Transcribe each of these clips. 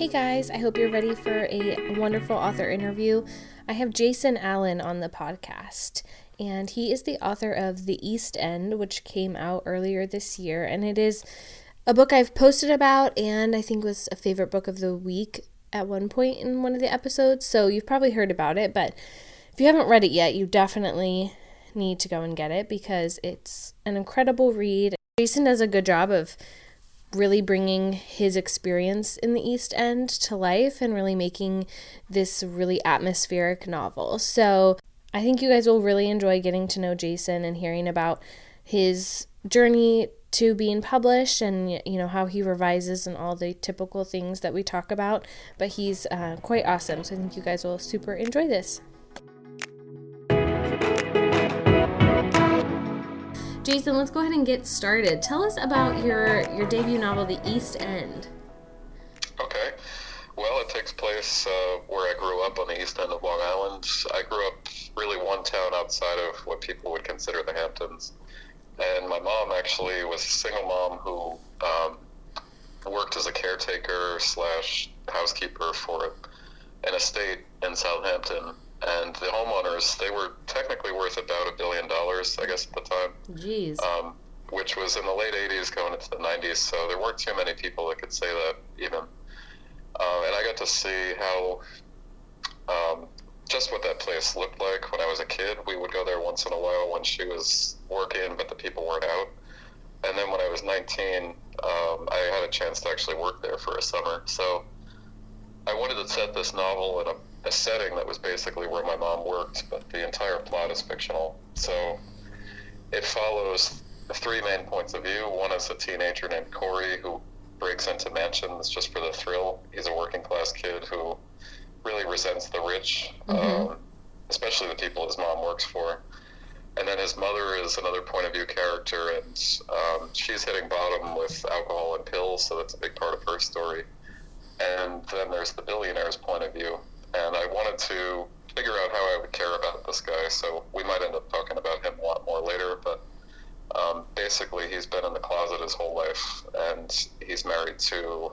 Hey guys, I hope you're ready for a wonderful author interview. I have Jason Allen on the podcast, and he is the author of The East End, which came out earlier this year, and it is a book I've posted about and I think was a favorite book of the week at one point in one of the episodes, so you've probably heard about it, but if you haven't read it yet, you definitely need to go and get it because it's an incredible read. Jason does a good job of really bringing his experience in the East End to life and really making this really atmospheric novel. So I think you guys will really enjoy getting to know Jason and hearing about his journey to being published and, you know, how he revises and all the typical things that we talk about. But he's quite awesome. So I think you guys will super enjoy this. Jason, let's go ahead and get started. Tell us about your debut novel, The East End. Okay. Well, it takes place where I grew up on the East End of Long Island. I grew up really one town outside of what people would consider the Hamptons. And my mom actually was a single mom who worked as a caretaker / housekeeper for an estate in Southampton. And the homeowners, they were technically worth about $1 billion, I guess, at the time. Jeez. Which was in the late 80s going into the 90s, so there weren't too many people that could say that even. And I got to see how, just what that place looked like when I was a kid. We would go there once in a while when she was working, but the people weren't out. And then when I was 19, I had a chance to actually work there for a summer. So I wanted to set this novel in a setting that was basically where my mom worked, but the entire plot is fictional. So it follows three main points of view. One is a teenager named Corey who breaks into mansions just for the thrill. He's a working class kid who really resents the rich, especially the people his mom works for. And then his mother is another point of view character, and she's hitting bottom with alcohol and pills, so that's a big part of her story. And then there's the billionaire's point of view. And I wanted to figure out how I would care about this guy, so we might end up talking about him a lot more later, but basically he's been in the closet his whole life, and he's married to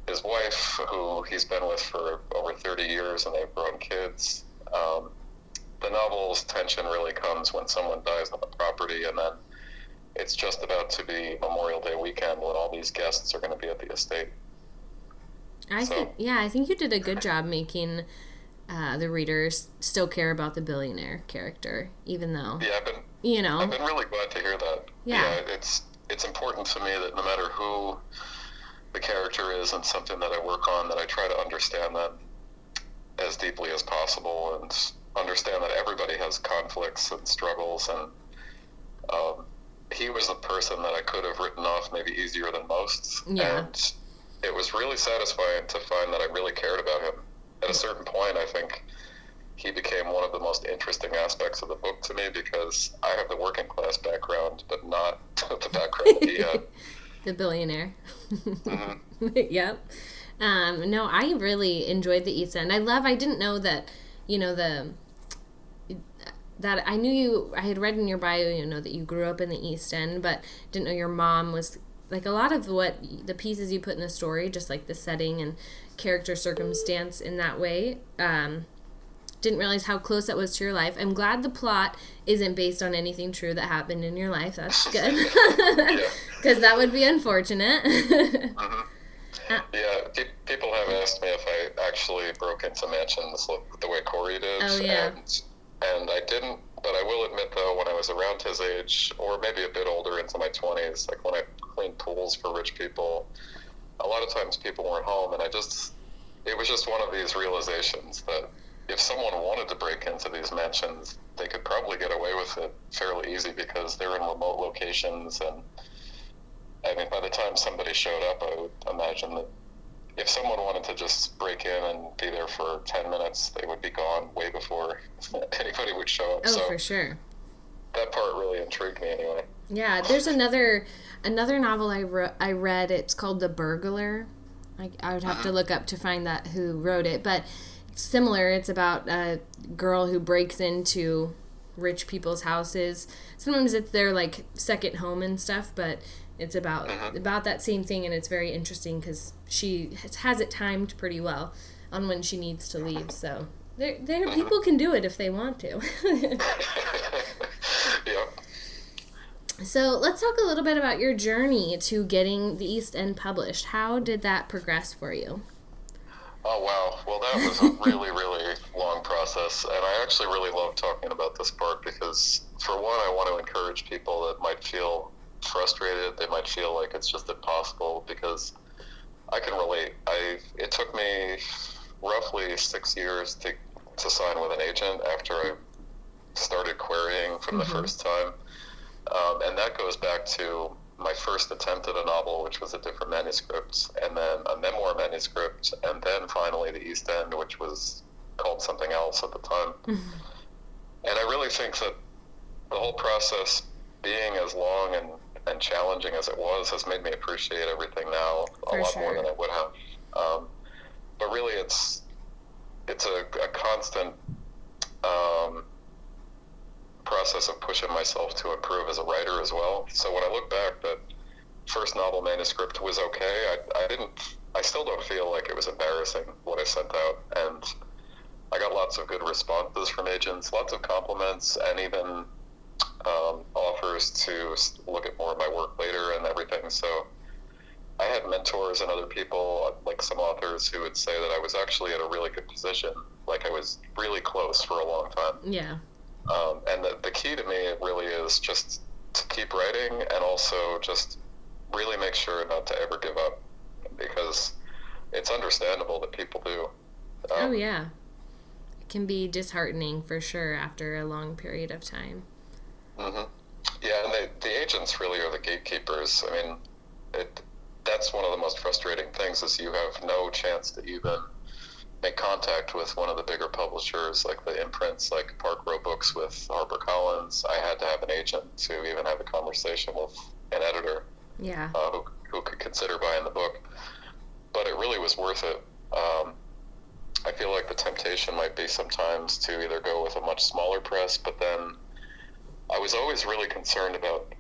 his wife, who he's been with for over 30 years, and they've grown kids. The novel's tension really comes when someone dies on the property, and then it's just about to be Memorial Day weekend when all these guests are going to be at the estate. I think you did a good job making the readers still care about the billionaire character, even though I've been really glad to hear that. Yeah, it's important to me that no matter who the character is and something that I work on, that I try to understand them as deeply as possible and understand that everybody has conflicts and struggles, and he was a person that I could have written off maybe easier than most. Yeah. And it was really satisfying to find that I really cared about him. At a certain point, I think he became one of the most interesting aspects of the book to me because I have the working class background, but not the background that he had. The billionaire. Mm-hmm. Yep. No, I really enjoyed the East End. I didn't know that, that I knew I had read in your bio, that you grew up in the East End, but didn't know your mom was, like, a lot of what the pieces you put in the story, just like the setting and character circumstance in that way, didn't realize how close that was to your life. I'm glad the plot isn't based on anything true that happened in your life. That's good. Because that would be unfortunate. Yeah, people have asked me if I actually broke into mansions the way Corey did. Oh, yeah. And I didn't, but I will admit, though, when I was around his age, or maybe a bit older into my 20s, like when I cleaned pools for rich people, a lot of times people weren't home, and it was just one of these realizations that if someone wanted to break into these mansions, they could probably get away with it fairly easy because they're in remote locations, and I mean, by the time somebody showed up, I would imagine that if someone wanted to just break in and be there for 10 minutes, they would be gone way before anybody would show up. Oh, so for sure. That part really intrigued me anyway. Yeah, there's another novel I read. It's called The Burglar. I would have to look up to find that who wrote it, but it's similar. It's about a girl who breaks into rich people's houses. Sometimes it's their like second home and stuff, but it's about that same thing, and it's very interesting because she has it timed pretty well on when she needs to leave. So there people can do it if they want to. Yeah. So let's talk a little bit about your journey to getting The East End published. How did that progress for you? Oh, wow. Well, that was a really, really long process. And I actually really love talking about this part because, for one, I want to encourage people that might feel frustrated. They might feel like it's just impossible, because I can relate. It took me roughly 6 years to sign with an agent after I started querying from the first time. And that goes back to my first attempt at a novel, which was a different manuscript, and then a memoir manuscript, and then finally The East End, which was called something else at the time. And I really think that the whole process, being as long and challenging as it was, has made me appreciate everything now a lot more than I would have. But really, it's a constant process of pushing myself to improve as a writer as well. So when I look back, that first novel manuscript was okay. I still don't feel like it was embarrassing what I sent out, and I got lots of good responses from agents, lots of compliments, and even offers to look at more of my work later and everything. So I had mentors and other people, like some authors, who would say that I was actually at a really good position, like I was really close for a long time. Yeah. And the key to me really is just to keep writing, and also just really make sure not to ever give up, because it's understandable that people do. Oh, yeah. It can be disheartening for sure after a long period of time. Yeah, and the agents really are the gatekeepers. I mean, that's one of the most frustrating things, is you have no chance to even make contact with one of the bigger publishers, like the imprints, like Park Row Books with HarperCollins. I had to have an agent to even have a conversation with an editor, yeah, who could consider buying the book. But it really was worth it. I feel like the temptation might be sometimes to either go with a much smaller press, but then I was always really concerned about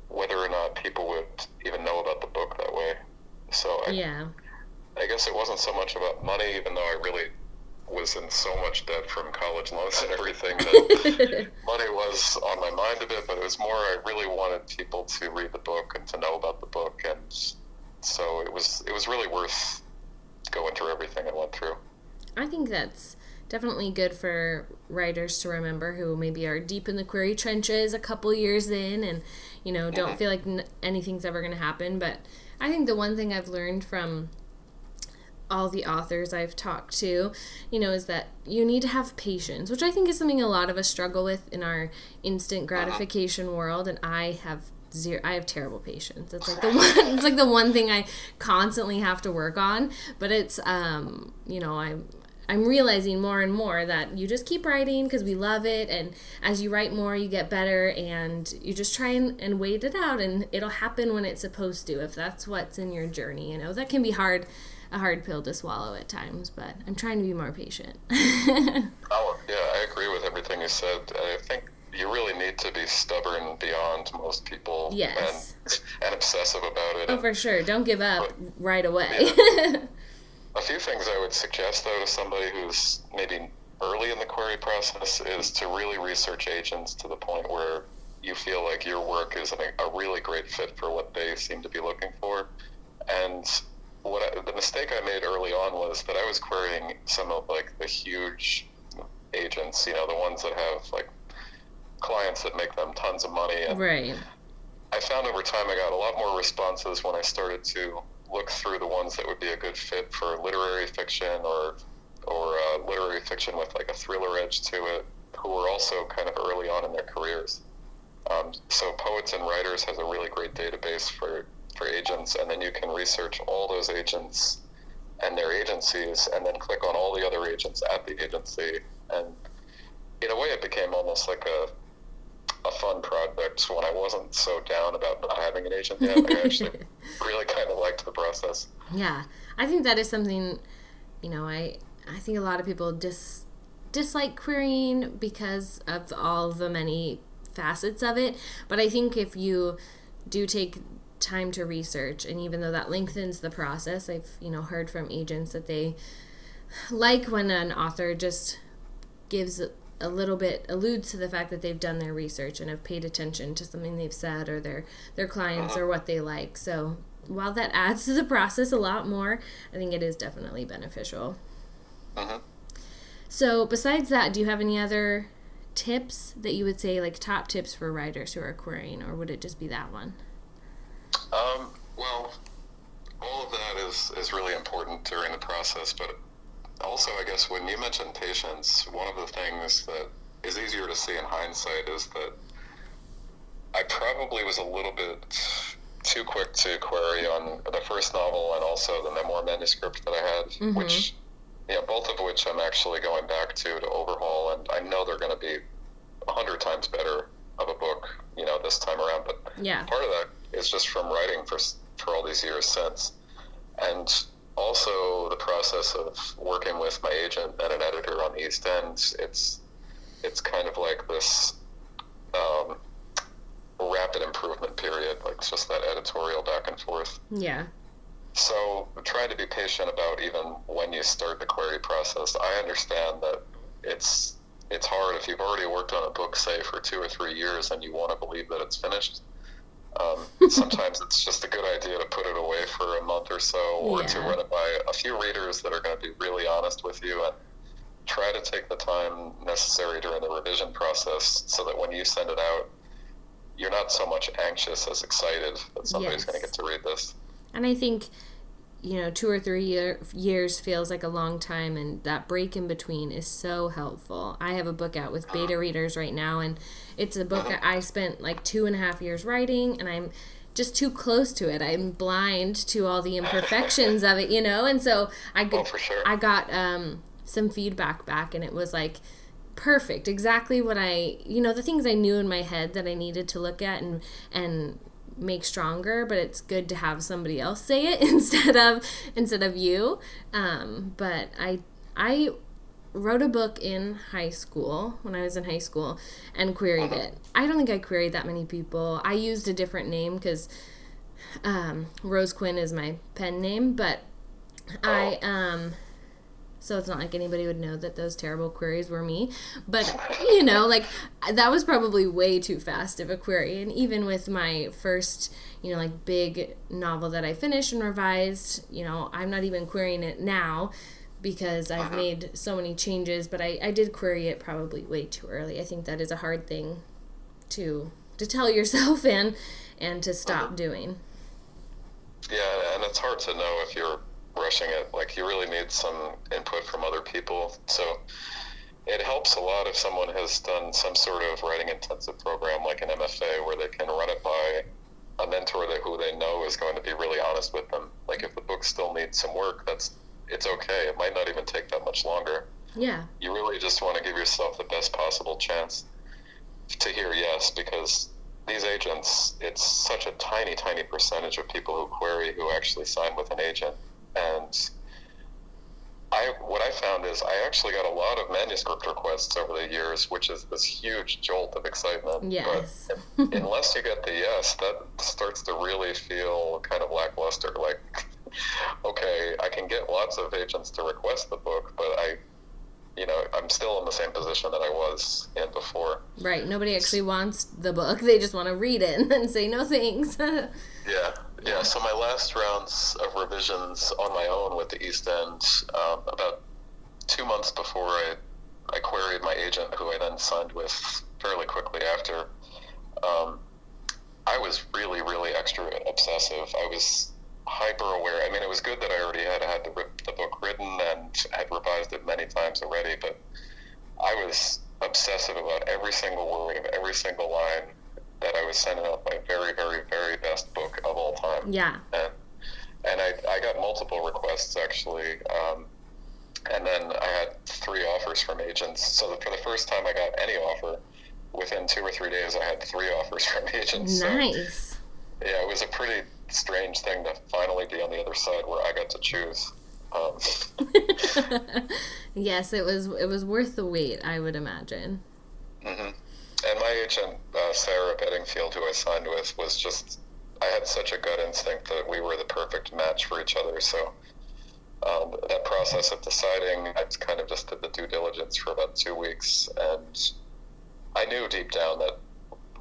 whether or not people would even know about the book that way. So I guess it wasn't so much about money, even though I really was in so much debt from college loans and everything, that money was on my mind a bit, but it was more, I really wanted people to read the book and to know about the book, and so it was really worth going through everything I went through. I think that's definitely good for writers to remember who maybe are deep in the query trenches a couple years in and, don't feel like anything's ever going to happen. But I think the one thing I've learned from all the authors I've talked to, is that you need to have patience, which I think is something a lot of us struggle with in our instant gratification world. And I have terrible patience. It's like the one thing I constantly have to work on. But it's, I'm realizing more and more that you just keep writing because we love it, and as you write more, you get better, and you just try and wait it out, and it'll happen when it's supposed to, if that's what's in your journey. That can be a hard pill to swallow at times, but I'm trying to be more patient. Oh, yeah, I agree with everything you said. I think you really need to be stubborn beyond most people. Yes. And obsessive about it. Oh, for sure. Don't give up right away. Yeah. A few things I would suggest, though, to somebody who's maybe early in the query process is to really research agents to the point where you feel like your work is a really great fit for what they seem to be looking for. And the mistake I made early on was that I was querying some of the huge agents, the ones that have clients that make them tons of money. And right. I found over time I got a lot more responses when I started to look through the ones that would be a good fit for literary fiction or literary fiction with a thriller edge to it, who were also kind of early on in their careers. So Poets and Writers has a really great database for agents, and then you can research all those agents and their agencies, and then click on all the other agents at the agency. And in a way, it became almost like a fun project when I wasn't so down about not having an agent yet. I actually really kind of liked the process. Yeah, I think that is something, I think a lot of people dislike querying because of all the many facets of it. But I think if you do take time to research, and even though that lengthens the process, I've heard from agents that they like when an author just gives a little bit, alludes to the fact that they've done their research and have paid attention to something they've said or their clients or what they like. So while that adds to the process a lot more, I think it is definitely beneficial. So besides that, do you have any other tips that you would say, like top tips for writers who are querying, or would it just be that one? Well, all of that is really important during the process, but also, I guess, when you mentioned patience, one of the things that is easier to see in hindsight is that I probably was a little bit too quick to query on the first novel and also the memoir manuscript that I had, which, both of which I'm actually going back to overhaul, and I know they're going to be 100 times better of a book, this time around. But part of that is just from writing for all these years since. And also the process of working with my agent and an editor on the East End, it's kind of like this rapid improvement period, like it's just that editorial back and forth. Yeah. So try to be patient about even when you start the query process. I understand that it's hard if you've already worked on a book, say, for 2 or 3 years and you want to believe that it's finished. Sometimes it's just a good idea to put it away for a month or so, or to run it by a few readers that are going to be really honest with you, and try to take the time necessary during the revision process so that when you send it out, you're not so much anxious as excited that somebody's going to get to read this. And I think 2 or 3 years feels like a long time, and that break in between is so helpful. I have a book out with beta readers right now, and it's a book that I spent like 2.5 years writing, and I'm just too close to it. I'm blind to all the imperfections of it, and so I got some feedback back, and it was like perfect, exactly what the things I knew in my head that I needed to look at and make stronger, but it's good to have somebody else say it instead of you. But I wrote a book in high school, when I was in high school, and queried it. I don't think I queried that many people. I used a different name because Rose Quinn is my pen name, but so it's not like anybody would know that those terrible queries were me. But, that was probably way too fast of a query. And even with my first, big novel that I finished and revised, I'm not even querying it now because I've made so many changes. But I did query it probably way too early. I think that is a hard thing to tell yourself and to stop doing. Yeah, and it's hard to know if you're rushing it. Like, you really need some input from other people. So it helps a lot if someone has done some sort of writing intensive program like an MFA, where they can run it by a mentor who they know is going to be really honest with them. Like, if the book still needs some work, it's okay. It might not even take that much longer. Yeah. You really just want to give yourself the best possible chance to hear yes, because these agents, it's such a tiny, tiny percentage of people who query who actually sign with an agent. And what I found is I actually got a lot of manuscript requests over the years, which is this huge jolt of excitement. Yes. But unless you get the yes, that starts to really feel kind of lackluster. Like, okay, I can get lots of agents to request the book, but I'm still in the same position that I was in before. Right. Nobody actually wants the book. They just want to read it and then say no thanks. Yeah. So my last rounds of revisions on my own with the East End, about 2 months before I queried my agent, who I then signed with fairly quickly after, I was really, really extra obsessive. I was hyper aware. I mean, it was good that I already had the book written and had revised it many times already, but I was obsessive about every single word of every single line, that I was sending out my very, very, very best book of all time. Yeah. And I got multiple requests, actually. And then I had 3 offers from agents. So for the first time I got any offer, within 2 or 3 days I had 3 offers from agents. Nice. So, yeah, it was a pretty strange thing to finally be on the other side where I got to choose. Um, Yes, it was worth the wait, I would imagine. mhm. And my agent, Sarah Bedingfield, who I signed with, was just, I had such a gut instinct that we were the perfect match for each other. So that process of deciding, I kind of just did the due diligence for about 2 weeks. And I knew deep down that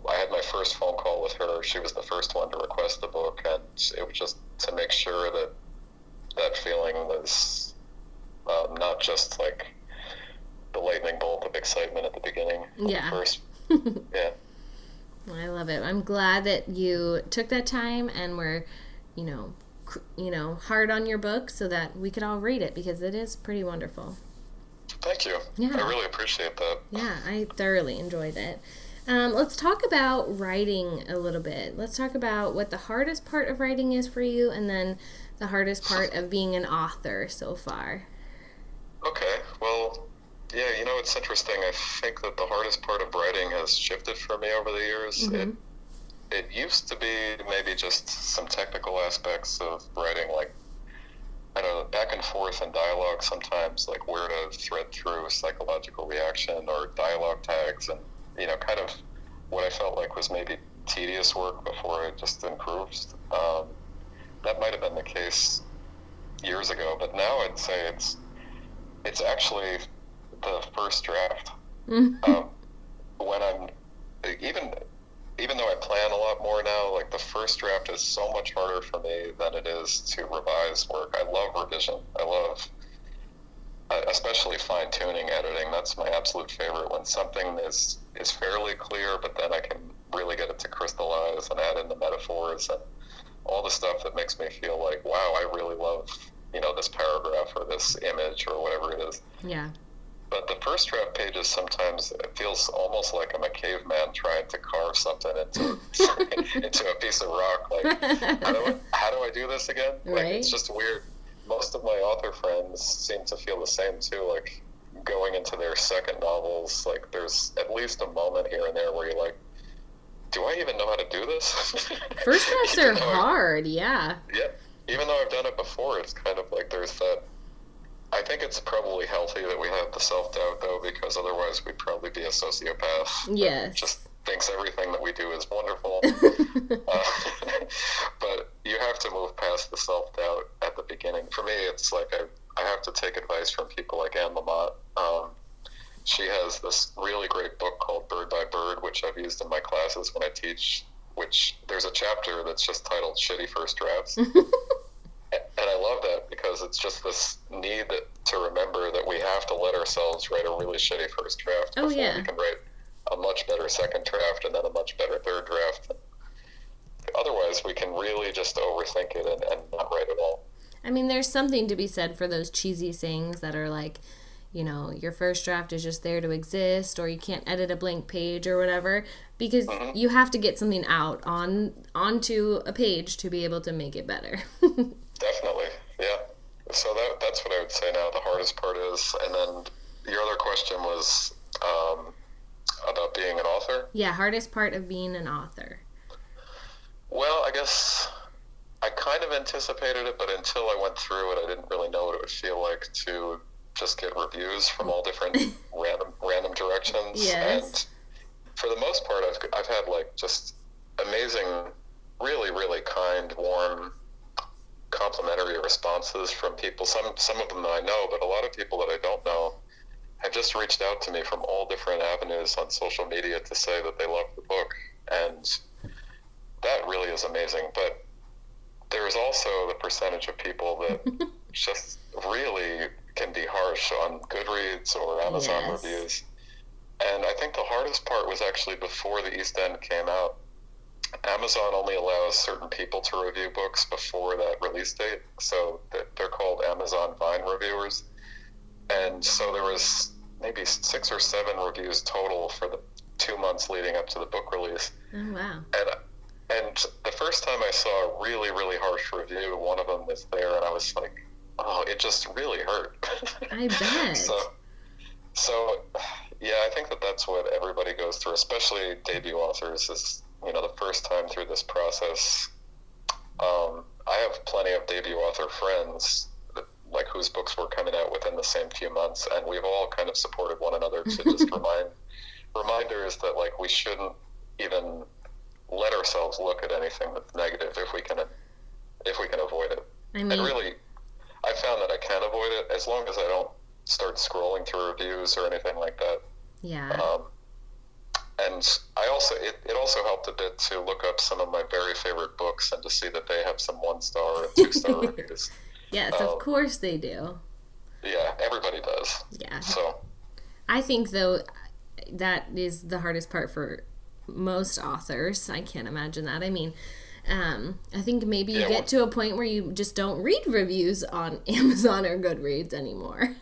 I had my first phone call with her. She was the first one to request the book. And it was just to make sure that that feeling was not just like the lightning bolt of excitement at the beginning of the Yeah. first. Yeah. I love it. I'm glad that you took that time and were, you know, hard on your book so that we could all read it because it is pretty wonderful. Thank you. Yeah. I really appreciate that. Yeah, I thoroughly enjoyed it. Let's talk about writing a little bit. Let's talk about what the hardest part of writing is for you and then the hardest part of being an author so far. Okay. Well, yeah, it's interesting. I think that the hardest part of writing has shifted for me over the years. Mm-hmm. It used to be maybe just some technical aspects of writing, like, I don't know, back and forth in dialogue sometimes, like where to thread through psychological reaction or dialogue tags, and kind of what I felt like was maybe tedious work before it just improved. That might have been the case years ago, but now I'd say it's actually the first draft. Mm-hmm. When I'm even though I plan a lot more now, like the first draft is so much harder for me than it is to revise work. I love revision. I love, especially fine tuning editing. That's my absolute favorite, when something is fairly clear, but then I can really get it to crystallize and add in the metaphors and all the stuff that makes me feel like, wow, I really love, this paragraph or this image or whatever it is. Yeah. But the first draft pages, sometimes it feels almost like I'm a caveman trying to carve something into into a piece of rock. Like, how do I do this again? Like, Right. it's just weird. Most of my author friends seem to feel the same too. Like, going into their second novels, like there's at least a moment here and there where you're like, do I even know how to do this? First drafts Even are though hard, yeah. Yeah, even though I've done it before, it's kind of like there's that. I think it's probably healthy that we have the self-doubt, though, because otherwise we'd probably be a sociopath. Yes. That just thinks everything that we do is wonderful. But you have to move past the self-doubt at the beginning. For me, it's like I have to take advice from people like Anne Lamott. She has this really great book called Bird by Bird, which I've used in my classes when I teach, which there's a chapter that's just titled Shitty First Drafts. And I love that because it's just this need to remember that we have to let ourselves write a really shitty first draft before we can write a much better second draft and then a much better third draft. Otherwise, we can really just overthink it and not write at all. I mean, there's something to be said for those cheesy sayings that are like, your first draft is just there to exist, or you can't edit a blank page or whatever, because you have to get something out onto a page to be able to make it better. Definitely, yeah. So that's what I would say now the hardest part is. And then your other question was about being an author? Yeah, hardest part of being an author. Well, I guess I kind of anticipated it, but until I went through it, I didn't really know what it would feel like to just get reviews from all different random directions. Yes. And for the most part, I've had like just amazing, really, really kind, warm, complimentary responses from people. Some of them that I know, but a lot of people that I don't know have just reached out to me from all different avenues on social media to say that they love the book, and that really is amazing. But there is also the percentage of people that just really can be harsh on Goodreads or Amazon reviews. And I think the hardest part was actually before the East End came out. Amazon only allows certain people to review books before that release date, so they're called Amazon Vine reviewers. And so there was maybe 6 or 7 reviews total for the 2 months leading up to the book release. Oh, wow. And the first time I saw a really, really harsh review, one of them was there, and I was like, oh, it just really hurt. I bet. So, yeah, I think that's what everybody goes through, especially debut authors, is, the first time through this process. I have plenty of debut author friends like whose books were coming out within the same few months, and we've all kind of supported one another to just reminders that like we shouldn't even let ourselves look at anything that's negative if we can avoid it. I mean, and really, I found that I can avoid it as long as I don't start scrolling through reviews or anything like that. Yeah. And I also, it also helped a bit to look up some of my very favorite books and to see that they have some 1-star and 2-star reviews. Yes, of course they do. Yeah, everybody does. Yeah. So I think, though, that is the hardest part for most authors. I can't imagine that. I mean, I think maybe you get to a point where you just don't read reviews on Amazon or Goodreads anymore.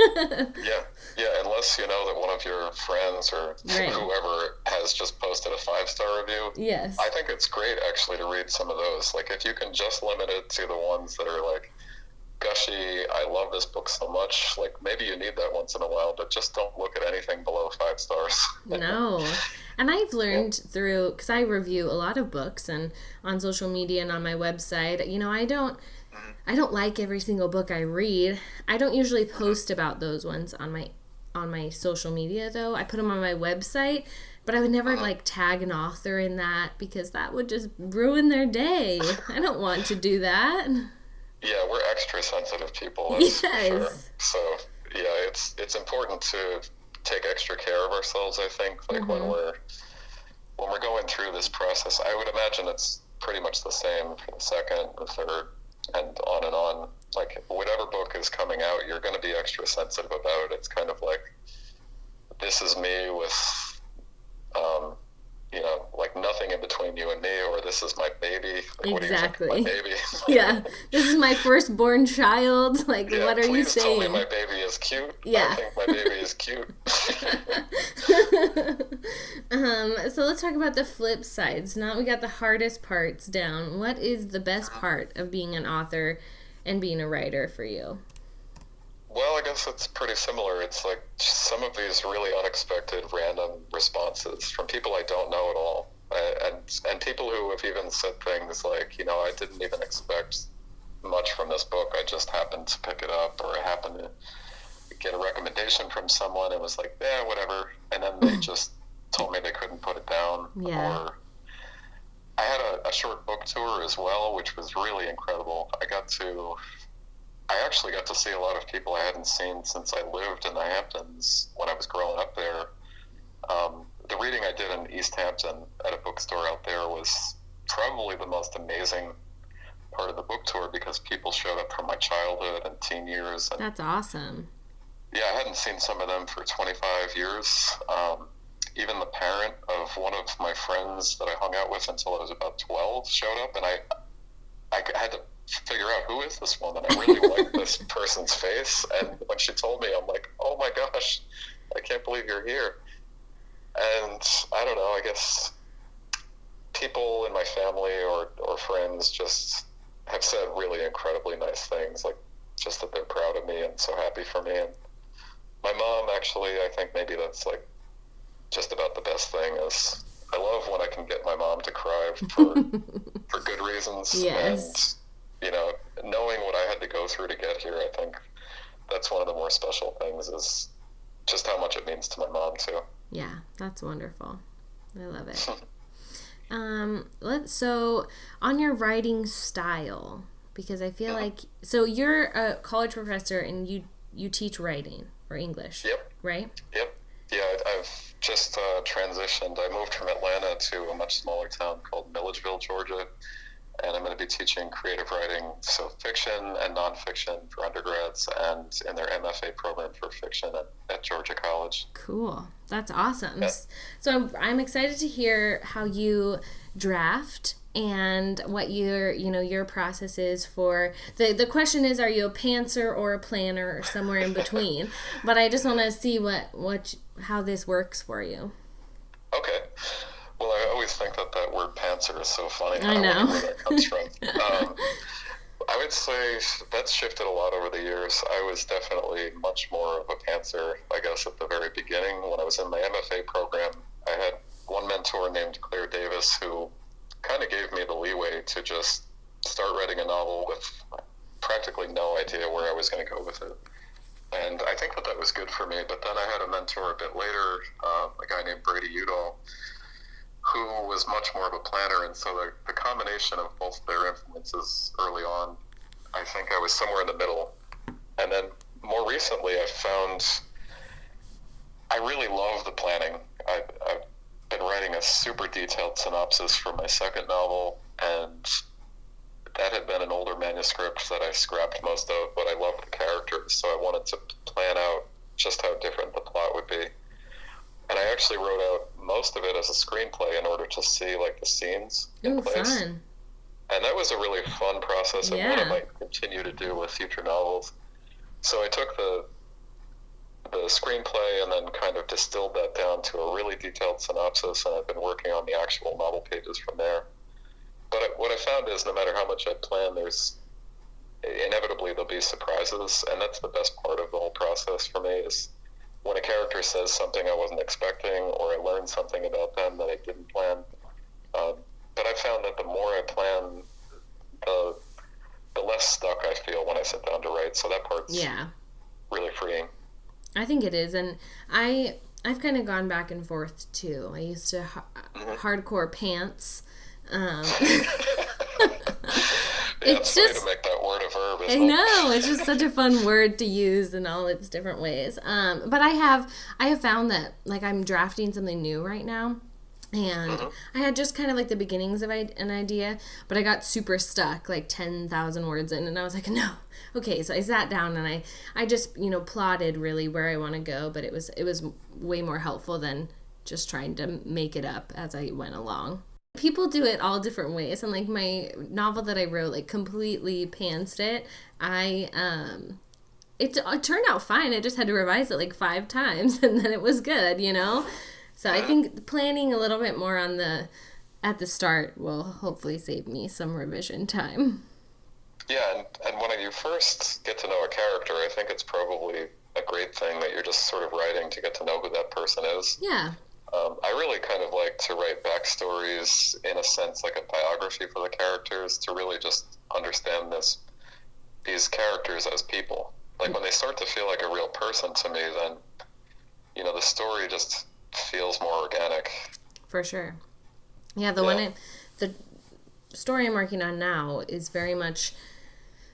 Yeah, unless you know that one of your friends or whoever has just posted a 5-star review. Yes. I think it's great, actually, to read some of those. Like, if you can just limit it to the ones that are like, gushy, I love this book so much, like, maybe you need that once in a while, but just don't look at anything below 5 stars. No. And I've learned through, because I review a lot of books and on social media and on my website, you know, I don't like every single book I read. I don't usually post about those ones on my social media, though. I put them on my website, but I would never like tag an author in that because that would just ruin their day. I don't want to do that. Yeah, we're extra sensitive people. That's for sure. So yeah, it's important to take extra care of ourselves, I think, like when we're going through this process. I would imagine it's pretty much the same for the second, the third, and on and on. Like, whatever book is coming out, you're going to be extra sensitive about it. It's kind of like, this is me with, you know, like nothing in between you and me, or this is my baby. Like, Exactly. What do you think of my baby? Yeah, this is my firstborn child. Like, yeah, what are you saying? Please tell me my baby is cute. Yeah. I think my baby is cute. So let's talk about the flip sides. Now we got the hardest parts down. What is the best part of being an author and being a writer for you? Well, I guess it's pretty similar. It's like some of these really unexpected, random responses from people I don't know at all. And people who have even said things like, you know, I didn't even expect much from this book. I just happened to pick it up, or I happened to get a recommendation from someone and was like, yeah, whatever. And then they just told me they couldn't put it down. Yeah. Or I had a short book tour as well, which was really incredible. I actually got to see a lot of people I hadn't seen since I lived in the Hamptons when I was growing up there. The reading I did in East Hampton at a bookstore out there was probably the most amazing part of the book tour because people showed up from my childhood and teen years. And, that's awesome. Yeah, I hadn't seen some of them for 25 years. Even the parent of one of my friends that I hung out with until I was about 12 showed up, and I had to figure out, who is this woman? I really like this person's face. And when she told me, I'm like, oh my gosh, I can't believe you're here. And I don't know, I guess people in my family or friends just have said really incredibly nice things, like just that they're proud of me and so happy for me. And my mom, actually, I think maybe that's like just about the best thing is I love when I can get my mom to cry for good reasons. Yes. And, you know, knowing what I had to go through to get here, I think that's one of the more special things is just how much it means to my mom, too. Yeah, that's wonderful. I love it. So on your writing style, because I feel like, so you're a college professor and you teach writing or English, Yep. right? Yep. Yeah, I've just transitioned. I moved from Atlanta to a much smaller town called Milledgeville, Georgia, and I'm going to be teaching creative writing, so fiction and nonfiction for undergrads, and in their MFA program for fiction at Georgia College. Cool. That's awesome. Yeah. So I'm excited to hear how you draft and what your process is for the question is, are you a pantser or a planner or somewhere in between? But I just want to see how this works for you. Okay. Well, I always think that word pantser is so funny. I know. I don't know where that comes from. I would say that's shifted a lot over the years. I was definitely much more of a pantser, I guess, at the very beginning. When I was in my MFA program, I had one mentor named Claire Davis who kind of gave me the leeway to just start writing a novel with practically no idea where I was going to go with it. And I think that was good for me. But then I had a mentor a bit later, a guy named Brady Udall, who was much more of a planner. And so the combination of both their influences early on, I think I was somewhere in the middle. And then more recently, I found I really love the planning. I've been writing a super detailed synopsis for my second novel, and that had been an older manuscript that I scrapped most of, but I loved the characters, so I wanted to plan out just how different the plot would be. And I actually wrote out most of it as a screenplay in order to see like the scenes in place. Fun. And that was a really fun process, and one I might continue to do with future novels. So I took the screenplay and then kind of distilled that down to a really detailed synopsis, and I've been working on the actual novel pages from there. But what I found is no matter how much I plan, there's inevitably there'll be surprises, and that's the best part of the whole process for me, is when a character says something I wasn't expecting, or I learn something about them that I didn't plan. But I found that the more I plan, the less stuck I feel when I sit down to write, so that part's really freeing. I think it is, and I've kind of gone back and forth too. I used to hardcore pants. It's just to make that word a verb. I know, it's just such a fun word to use in all its different ways. But I have found that like I'm drafting something new right now. And I had just kind of like the beginnings of an idea, but I got super stuck, like 10,000 words in, and I was like, no. Okay, so I sat down and I just, plotted really where I want to go, but it was way more helpful than just trying to make it up as I went along. People do it all different ways, and like my novel that I wrote, like completely pantsed it. It turned out fine. I just had to revise it like 5 times, and then it was good, So I think planning a little bit more at the start will hopefully save me some revision time. Yeah, and when you first get to know a character, I think it's probably a great thing that you're just sort of writing to get to know who that person is. Yeah. I really kind of like to write backstories, in a sense, like a biography for the characters, to really just understand these characters as people. Like when they start to feel like a real person to me, then, the story just feels more organic. For sure. Yeah, the story I'm working on now is very much,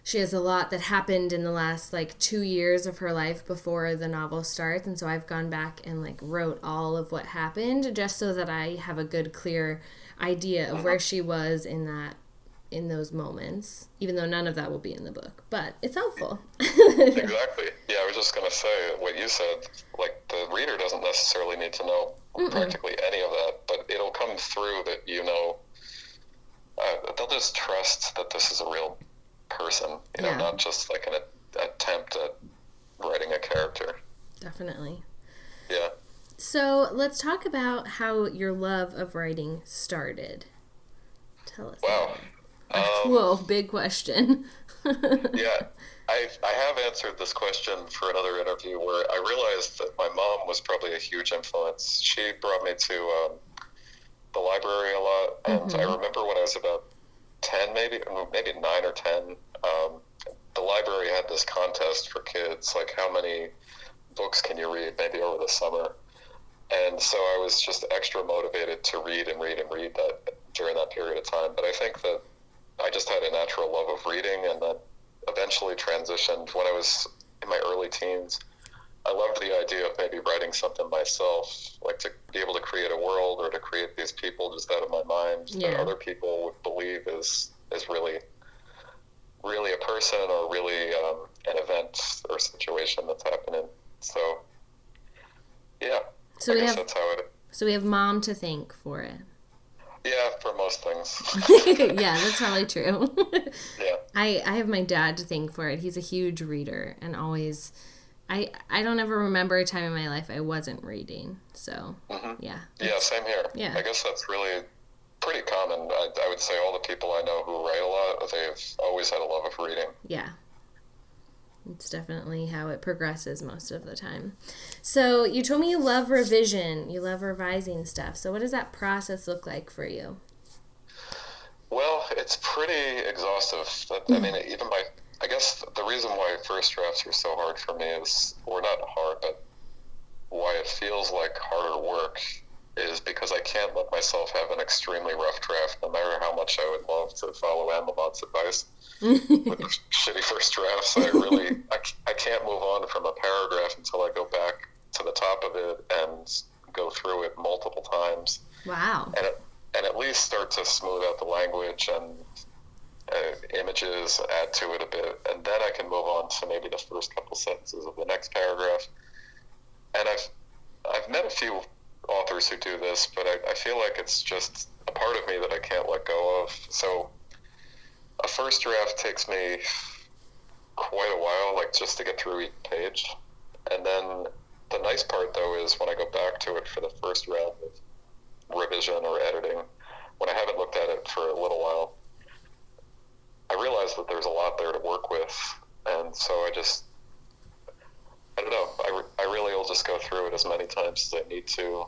she has a lot that happened in the last 2 years of her life before the novel starts, and so I've gone back and wrote all of what happened just so that I have a good clear idea of where she was in those moments, even though none of that will be in the book, but it's helpful. Exactly. Yeah, I was just going to say what you said, the reader doesn't necessarily need to know practically any of that, but it'll come through that they'll just trust that this is a real person, not just an attempt at writing a character. Definitely. Yeah. So let's talk about how your love of writing started. Tell us. Wow. Whoa, big question. Yeah, I have answered this question for another interview where I realized that my mom was probably a huge influence. She brought me to the library a lot, and I remember when I was about 10, maybe 9 or 10, the library had this contest for kids, how many books can you read maybe over the summer. And so I was just extra motivated to read and read and read that during that period of time. But I think that I just had a natural love of reading, and that eventually transitioned when I was in my early teens. I loved the idea of maybe writing something myself, to be able to create a world or to create these people just out of my mind that other people would believe is really, really a person or really an event or situation that's happening. So, yeah, I guess that's how it is. So we have Mom to thank for it. Yeah, for most things. Yeah, that's probably true. Yeah. I have my dad to thank for it. He's a huge reader and always... I don't ever remember a time in my life I wasn't reading. So, yeah. Yeah, same here. Yeah. I guess that's really pretty common. I would say all the people I know who write a lot, they've always had a love of reading. Yeah. It's definitely how it progresses most of the time. So you told me you love revision. You love revising stuff. So what does that process look like for you? Well, it's pretty exhaustive. I mean, even I guess the reason why first drafts are so hard for me is, or not hard, but why it feels like harder work is because I can't let myself have an extremely rough draft, no matter how much I would love to follow Amlamont's advice with shitty first drafts. I can't move on from a paragraph until I go back to the top of it and go through it multiple times. Wow. And at least start to smooth out the language and images, add to it a bit, and then I can move on to maybe the first couple sentences of the next paragraph. And I've met a few authors who do this, but I feel like it's just a part of me that I can't let go of. So a first draft takes me quite a while, like just to get through each page. And then the nice part, though, is when I go back to it for the first round of revision or editing, when I haven't looked at it for a little while, I realize that there's a lot there to work with. And so I don't know, I really will just go through it as many times as I need to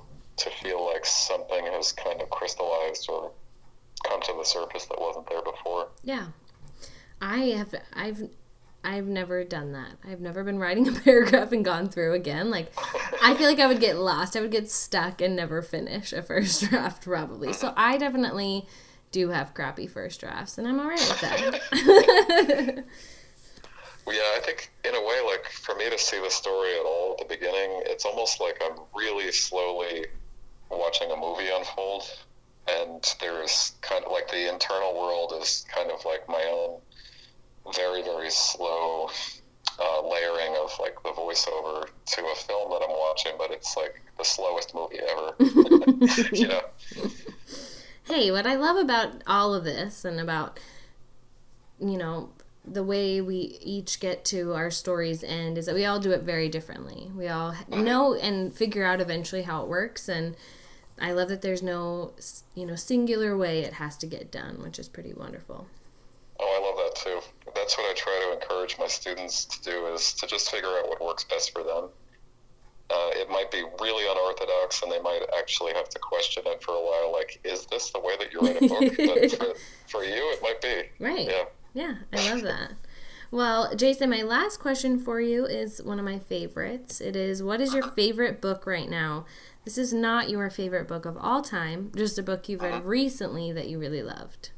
feel like something has kind of crystallized or come to the surface that wasn't there before. Yeah. I've never done that. I've never been writing a paragraph and gone through again. Like, I feel like I would get lost. I would get stuck and never finish a first draft, probably. So I definitely do have crappy first drafts, and I'm all right with that. Well, yeah, I think in a way, like, for me to see the story at all at the beginning, it's almost like I'm really slowly watching a movie unfold, and there's kind of like the internal world is kind of like my own very, very slow layering of like the voiceover to a film that I'm watching, but it's like the slowest movie ever. You know? Hey, what I love about all of this and about, you know, the way we each get to our story's end is that we all do it very differently. We all know and figure out eventually how it works, and I love that there's no, you know, singular way it has to get done, which is pretty wonderful. Oh, I love that too. That's what I try to encourage my students to do, is to just figure out what works best for them. It might be really unorthodox, and they might actually have to question it for a while, like, is this the way that you write a book? But for you, it might be. Right. Yeah. Yeah, I love that. Well, Jason, my last question for you is one of my favorites. It is, what is your favorite book right now? This is not your favorite book of all time, just a book you've read recently that you really loved.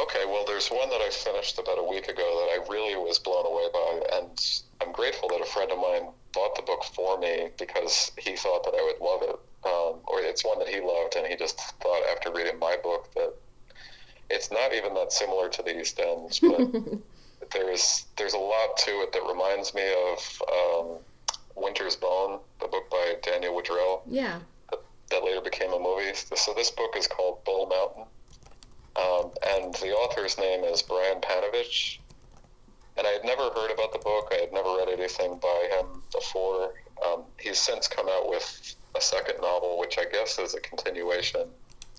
Okay, well, there's one that I finished about a week ago that I really was blown away by, and I'm grateful that a friend of mine bought the book for me because he thought that I would love it. Or it's one that he loved, and he just thought after reading my book that it's not even that similar to The East End, but there's a lot to it that reminds me of Winter's Bone, the book by Daniel Woodrell. Yeah. That later became a movie. So this book is called Bull Mountain. And the author's name is Brian Panovich. And I had never heard about the book. I had never read anything by him before. He's since come out with a second novel, which I guess is a continuation.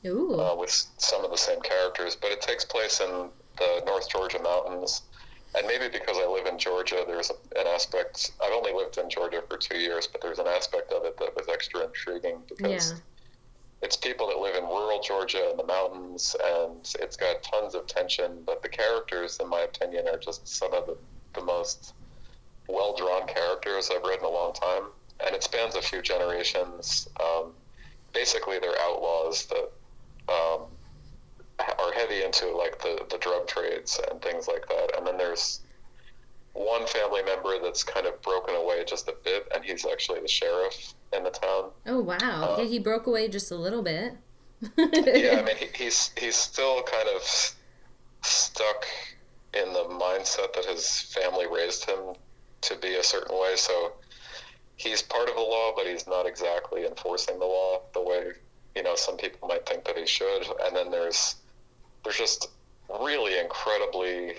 Ooh. With some of the same characters. But it takes place in the North Georgia mountains. And maybe because I live in Georgia, there's an aspect. I've only lived in Georgia for 2 years, but there's an aspect of it that was extra intriguing because it's people that live in rural Georgia in the mountains, and it's got tons of tension. But the characters, in my opinion, are just some of the most well-drawn characters I've read in a long time. And it spans a few generations. Basically, they're outlaws that are heavy into like the drug trades and things like that. And then there's one family member that's kind of broken away just a bit, and he's actually the sheriff in the town. Oh, wow. Yeah, he broke away just a little bit. Yeah, I mean, he's still kind of stuck in the mindset that his family raised him to be a certain way. So he's part of the law, but he's not exactly enforcing the law the way, you know, some people might think that he should. And then there's just really incredibly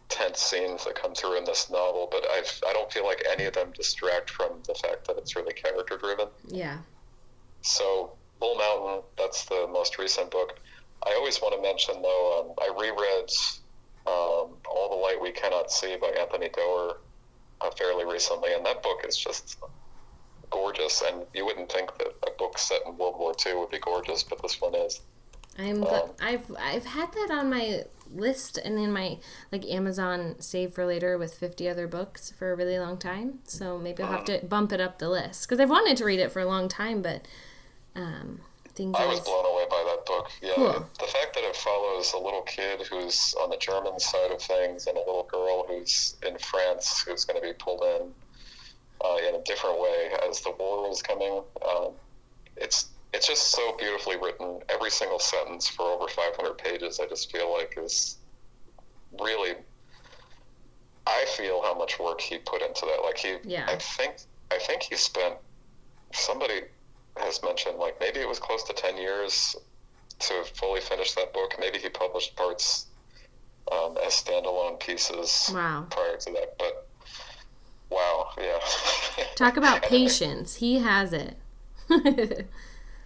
tense scenes that come through in this novel, but I don't feel like any of them distract from the fact that it's really character driven. Yeah. So Bull Mountain, that's the most recent book. I always want to mention, though, I reread All the Light We Cannot See by Anthony Doerr fairly recently, and that book is just gorgeous. And you wouldn't think that a book set in World War II would be gorgeous, but this one is. I've had that on my list and in my like Amazon save for later with 50 other books for a really long time. So maybe I'll have to bump it up the list because I've wanted to read it for a long time, but I was blown away by that book. Yeah, cool. The fact that it follows a little kid who's on the German side of things and a little girl who's in France who's going to be pulled in a different way as the war is coming. It's just so beautifully written. Every single sentence for over 500 pages, I just feel like is really. I feel how much work he put into that. Like I think he spent. Somebody has mentioned like maybe it was close to 10 years to fully finish that book. Maybe he published parts as standalone pieces prior to that. But wow, yeah. Talk about patience. He has it.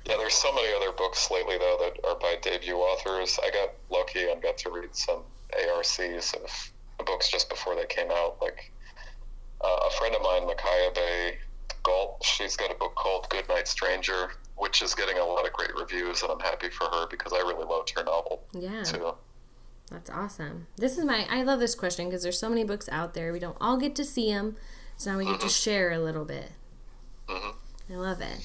Yeah, there's so many other books lately, though, that are by debut authors. I got lucky and got to read some ARCs of books just before they came out. Like a friend of mine, Micaiah Bay Galt, she's got a book called Goodnight Stranger, which is getting a lot of great reviews, and I'm happy for her because I really loved her novel, too. That's awesome. I love this question because there's so many books out there. We don't all get to see them, so now we get to share a little bit. I love it.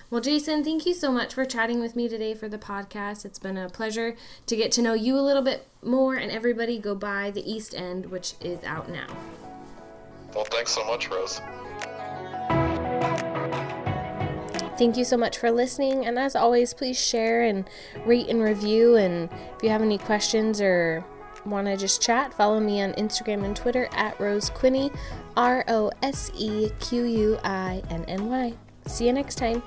Well, Jason, thank you so much for chatting with me today for the podcast. It's been a pleasure to get to know you a little bit more, and everybody go buy The East End, which is out now. Well, thanks so much, Rose. Thank you so much for listening, and as always, please share and rate and review, and if you have any questions or want to just chat, follow me on Instagram and Twitter at Rose Quinney, RoseQuinny. See you next time.